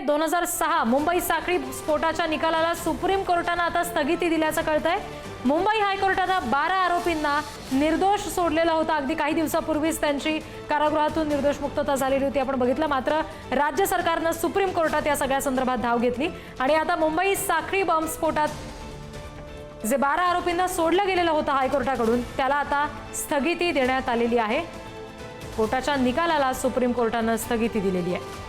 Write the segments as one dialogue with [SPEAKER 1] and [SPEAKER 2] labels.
[SPEAKER 1] 2006 मुंबई साखळी स्फोटाच्या निकालाला सुप्रीम कोर्टाने आता स्थगिती दिल्याचं कळतंय। मुंबई हायकोर्टाने 12 आरोपींना निर्दोष सोडलेलं होतं। अगदी काही दिवसापूर्वीच त्यांची कारागृहातून निर्दोष मुक्तता झालेली होती, आपण बघितलं। मात्र राज्य सरकारने सुप्रीम कोर्टात या सगळ्या संदर्भात धाव घेतली आणि आता मुंबई साखळी बॉम्ब स्फोटात जे 12 आरोपींना सोडलं गेलेलं होतं हायकोर्टाकडून, त्याला आता स्थगिती देण्यात आलेली आहे। कोर्टाच्या निकालाला सुप्रीम कोर्टाने स्थगिती दिलेली आहे।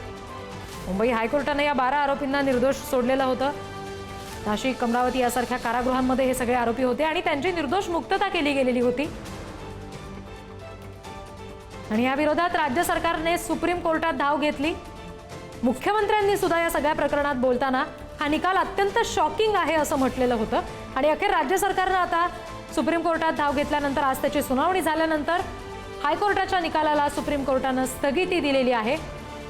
[SPEAKER 1] मुंबई हायकोर्टाने या 12 आरोपींना निर्दोष सोडलेलं होतं। नाशिक, अमरावती यासारख्या कारागृहांमध्ये हे सगळे आरोपी होते आणि त्यांची निर्दोष मुक्तता केली गेलेली होती। आणि या विरोधात राज्य सरकारने सुप्रीम कोर्टात धाव घेतली। मुख्यमंत्र्यांनी सुद्धा या सगळ्या प्रकरणात बोलताना हा निकाल अत्यंत शॉकिंग आहे असं म्हटलेलं होतं। आणि अखेर राज्य सरकारने आता सुप्रीम कोर्टात धाव घेतल्यानंतर आज त्याची सुनावणी झाल्यानंतर हायकोर्टाच्या निकालाला सुप्रीम कोर्टाने स्थगिती दिलेली आहे।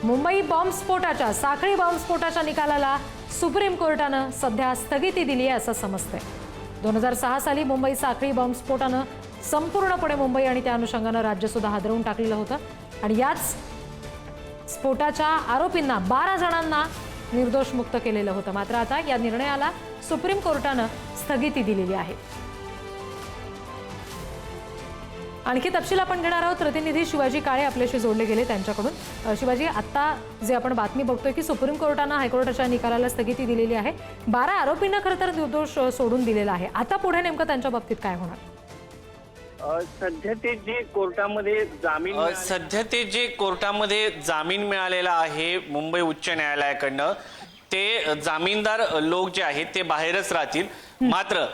[SPEAKER 1] मुंबई बॉम्बस्फोटाच्या साखळी बॉम्बस्फोटाच्या निकालाला सुप्रीम कोर्टाने सध्या स्थगिती दिली आहे असं समजतंय। 2006 साली मुंबई साखळी बॉम्बस्फोटाने संपूर्णपणे मुंबई आणि त्या अनुषंगाने राज्य सुद्धा हादरवून टाकलेलं होतं आणि याच स्फोटाच्या आरोपींना 12 जणांना निर्दोष मुक्त केलेलं होतं। मात्र आता या निर्णयाला सुप्रीम कोर्टाने स्थगिती दिलेली आहे। आणखी तपशील आपण घेणार आहोत। प्रतिनिधी शिवाजी काळे आपल्याशी जोडले गेले त्यांच्याकडून। शिवाजी, आता जे आपण बातमी बघतोय की सुप्रीम कोर्टाने हायकोर्टाच्या निकालाला स्थगिती दिलेली आहे, 12 आरोपींना खरं तर निर्दोष सोडून दिलेला आहे। आता पुढे नेमकं त्यांच्या बाबतीत काय होणार?
[SPEAKER 2] सध्या ते जे कोर्टामध्ये जामीन मिळालेला आहे मुंबई उच्च न्यायालयाकडनं, ते जामीनदार लोक जे आहेत ते बाहेरच राहतील। मात्र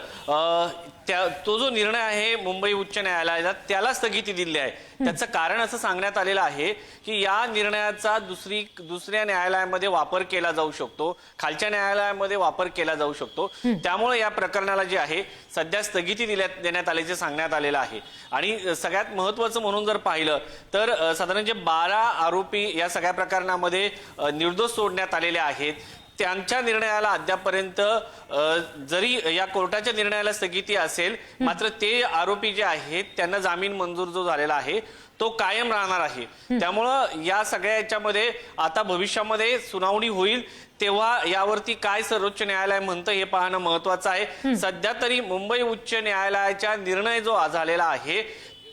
[SPEAKER 2] तो जो निर्णय आहे मुंबई उच्च न्यायालयाचा, त्याला स्थगिती दिली आहे। त्याचं कारण असं सांगण्यात आलेलं आहे की या निर्णयाचा दुसऱ्या न्यायालयामध्ये वापर केला जाऊ शकतो, खालच्या न्यायालयामध्ये वापर केला जाऊ शकतो। त्यामुळे या प्रकरणाला जे आहे सध्या स्थगिती देण्यात आल्याचे सांगण्यात आलेलं आहे। आणि सगळ्यात महत्त्वाचं म्हणून जर पाहिलं तर साधारण जे 12 आरोपी या सगळ्या प्रकरणामध्ये निर्दोष सोडण्यात आलेले आहेत, त्यांच्या निर्णयाला अद्यापर्यंत जरी या कोर्टाच्या निर्णयाला स्थगिती असेल, मात्र ते आरोपी जे आहेत त्यांना जामीन मंजूर जो झालेला आहे तो कायम राहणार आहे। त्यामुळं या सगळ्या याच्यामध्ये आता भविष्यामध्ये सुनावणी होईल तेव्हा यावरती काय सर्वोच्च न्यायालय म्हणतं हे पाहणं महत्वाचं आहे। सध्या तरी मुंबई उच्च न्यायालयाचा निर्णय जो झालेला आहे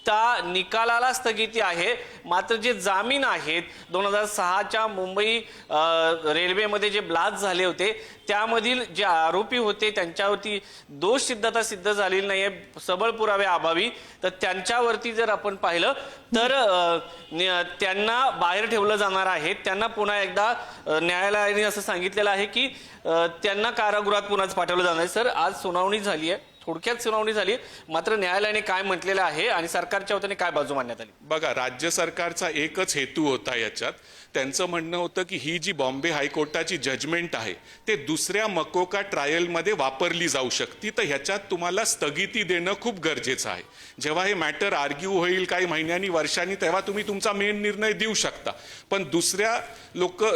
[SPEAKER 2] त्या निकालाला स्थगिती आहे। मात्र जे जामीन आहेत 2006च्या मुंबई रेल्वेमध्ये जे ब्लास्ट झाले होते त्यामधील जे आरोपी होते त्यांच्यावरती दोष सिद्धता सिद्ध झालेली नाहीये सबळ पुरावे अभावी। तर त्यांच्यावरती जर आपण पाहिलं तर त्यांना बाहेर ठेवलं जाणार आहे। त्यांना पुन्हा एकदा न्यायालयाने असं सांगितलेलं आहे की त्यांना कारागृहात पुन्हाच पाठवलं जाणार आहे। सर, आज सुनावणी झाली आहे, थोडक्यात सुनावणी झाली, मात्र न्यायालयाने काय म्हटलेलं आहे आणि सरकारच्या वतीने काय बाजू मांडण्यात आली?
[SPEAKER 3] बघा, राज्य सरकारचा एकच हेतू होता याच्यात। त्यांचं म्हणणं होतं की ही जी बॉम्बे हायकोर्टाची जजमेंट आहे ते दुसऱ्या मकोका ट्रायलमध्ये वापरली जाऊ शकते, तर ह्याच्यात तुम्हाला स्थगिती देणं खूप गरजेचं आहे। जेव्हा हे मॅटर आर्ग्यू होईल काही महिन्यांनी वर्षांनी, तेव्हा तुम्ही तुमचा मेन निर्णय देऊ शकता। पण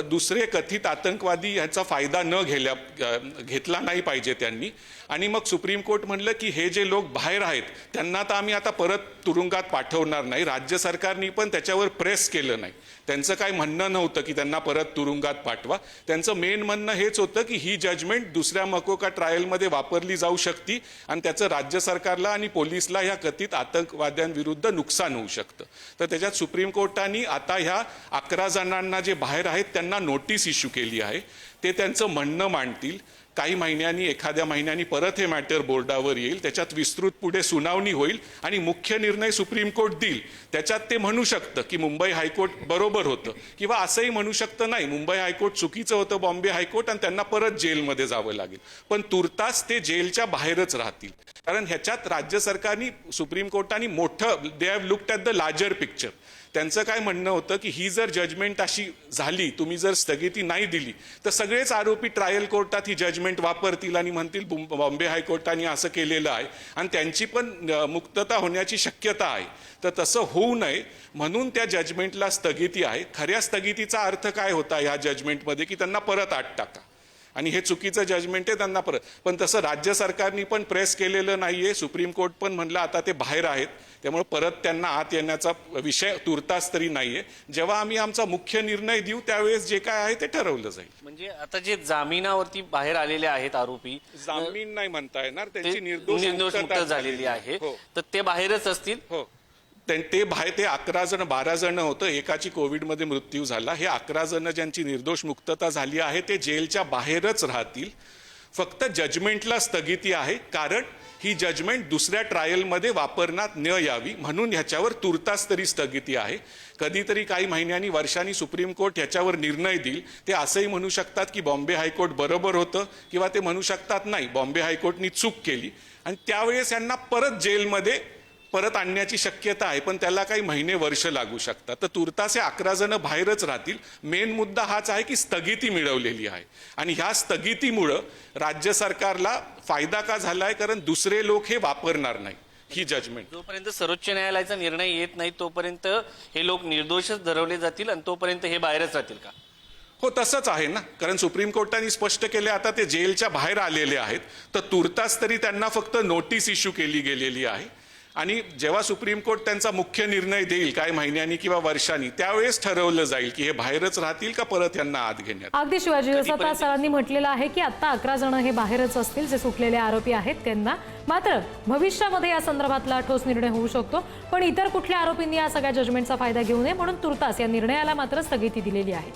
[SPEAKER 3] दुसरे कथित आतंकवादी ह्याचा फायदा न घेतला नाही पाहिजे त्यांनी। आणि मग सुप्रीम कोर्ट म्हणलं की हे जे लोक बाहेर आहेत त्यांना तर आम्ही आता परत तुरुंगात पाठवणार नाही। राज्य सरकारने पण त्याच्यावर प्रेस केलं नाही। त्यांचं काय म्हणणं नव्हतं की त्यांना परत तुरुंगात पाठवा। त्यांचं मेन म्हणणं हेच होतं की ही जजमेंट दुसऱ्या मकोका ट्रायलमध्ये वापरली जाऊ शकते आणि त्याचं राज्य सरकारला आणि पोलिसला ह्या कथित आतंकवाद्यांविरुद्ध नुकसान होऊ शकतं। तर त्याच्यात सुप्रीम कोर्टाने आता ह्या 11 जणांना जे बाहेर आहेत त्यांना नोटीस इश्यू केली आहे। ते त्यांचं म्हणणं मांडतील। काही महिन्यांनी, एखाद्या महिन्यांनी परत हे मॅटर बोर्डावर येईल, त्याच्यात विस्तृत पुढे सुनावणी होईल आणि मुख्य निर्णय सुप्रीम कोर्ट देईल। त्याच्यात ते म्हणू शकतं की मुंबई हायकोर्ट बरोबर होतं किंवा असंही म्हणू शकतं नाही मुंबई हायकोर्ट चुकीचं होतं बॉम्बे हायकोर्ट आणि त्यांना परत जेलमध्ये जावं लागेल। पण तुर्तास ते जेलच्या बाहेरच राहतील, कारण ह्याच्यात राज्य सरकारने सुप्रीम कोर्टाने मोठं they have looked at the larger picture. त्यांचं काय म्हणणं होतं की ही जर जजमेंट अशी झाली, तुम्ही जर स्थगिती नाही दिली तर सगळेच आरोपी ट्रायल कोर्टात ही जजमेंट वापरतील आणि म्हणतील बॉम्बे हायकोर्टाने असं केलेलं आहे आणि त्यांची पण मुक्तता होण्याची शक्यता आहे। तर तसं होऊ नये म्हणून त्या जजमेंटला स्थगिती आहे। खऱ्या स्थगितीचा अर्थ काय होता या जजमेंटमध्ये की त्यांना परत आत टाका। आणि हे चुकीचं जजमेंट आहे त्यांना परत. पण तसं राज्य सरकारनी पण प्रेस केलेलं नाहीये. सुप्रीम कोर्ट पण म्हणलं आता ते बाहेर आहेत, त्यामुळे परत त्यांना आत येण्याचा विषय तुर्तास तरी नाहीये. जेव्हा आम्ही आमचा मुख्य निर्णय देऊ त्यावेळेस जे काय आहे ते ठरवलं जाईल.
[SPEAKER 2] म्हणजे आता जे जामिनावरती बाहेर आलेले आहेत आरोपी,
[SPEAKER 3] जामीन नाही म्हणता येणार, त्यांची
[SPEAKER 2] निर्दोष
[SPEAKER 3] निर्दोष
[SPEAKER 2] मुक्त झालेली आहे,
[SPEAKER 3] हो.
[SPEAKER 2] तर ते बाहेरच असतील.
[SPEAKER 3] हो, ते बाहेर ते 11 जण 12 जण होतं, एकाची कोविडमध्ये मृत्यू झाला. हे 11 जण ज्यांची निर्दोष मुक्तता झाली आहे ते जेलच्या बाहेरच राहतील. फक्त जजमेंटला स्थगिती आहे, कारण ही जजमेंट दुसऱ्या ट्रायलमध्ये वापरण्यात न यावी म्हणून ह्याच्यावर तुर्तास तरी स्थगिती आहे. कधीतरी काही महिन्यांनी वर्षांनी सुप्रीम कोर्ट ह्याच्यावर निर्णय देईल. ते असंही म्हणू शकतात की बॉम्बे हायकोर्ट बरोबर होतं, किंवा ते म्हणू शकतात नाही बॉम्बे हायकोर्टनी चूक केली, आणि त्यावेळेस यांना परत जेलमध्ये परत आणण्याची शक्यता आहे. पण त्याला काही महिने वर्ष लागू शकतात. तर तुर्तास हे 11 जण बाहेरच राहतील. मेन मुद्दा हाच आहे की स्थगिती मिळवलेली आहे, आणि ह्या स्थगितीमुळं राज्य सरकारला फायदा का झालाय, कारण दुसरे लोक हे वापरणार नाही ही जजमेंट.
[SPEAKER 2] जोपर्यंत सर्वोच्च न्यायालयाचा निर्णय येत नाही तोपर्यंत हे लोक निर्दोषच धरवले जातील, आणि तोपर्यंत हे बाहेरच राहतील का?
[SPEAKER 3] हो, तसंच आहे ना, कारण सुप्रीम कोर्टाने स्पष्ट केले आता ते जेलच्या बाहेर आलेले आहेत, तर तुर्तास तरी त्यांना फक्त नोटीस इश्यू केली गेलेली आहे. आणि जेव्हा सुप्रीम कोर्ट त्यांचा मुख्य निर्णय देईल काही महिन्यांनी किंवा वर्षांनी, त्यावेळेस ठरवलं जाईल की हे बाहेरच राहतील का परत यांना आत घेण्यात.
[SPEAKER 1] अगदी शिवाजी, जसं आता सरांनी म्हटलेलं आहे की आता 11 जण हे बाहेरच असतील जे सुटलेले आरोपी आहेत त्यांना. मात्र भविष्यामध्ये या संदर्भातला ठोस निर्णय होऊ शकतो, पण इतर कुठल्या आरोपींनी या सगळ्या जजमेंटचा फायदा घेऊ नये म्हणून तुर्तास या निर्णयाला मात्र स्थगिती दिलेली आहे.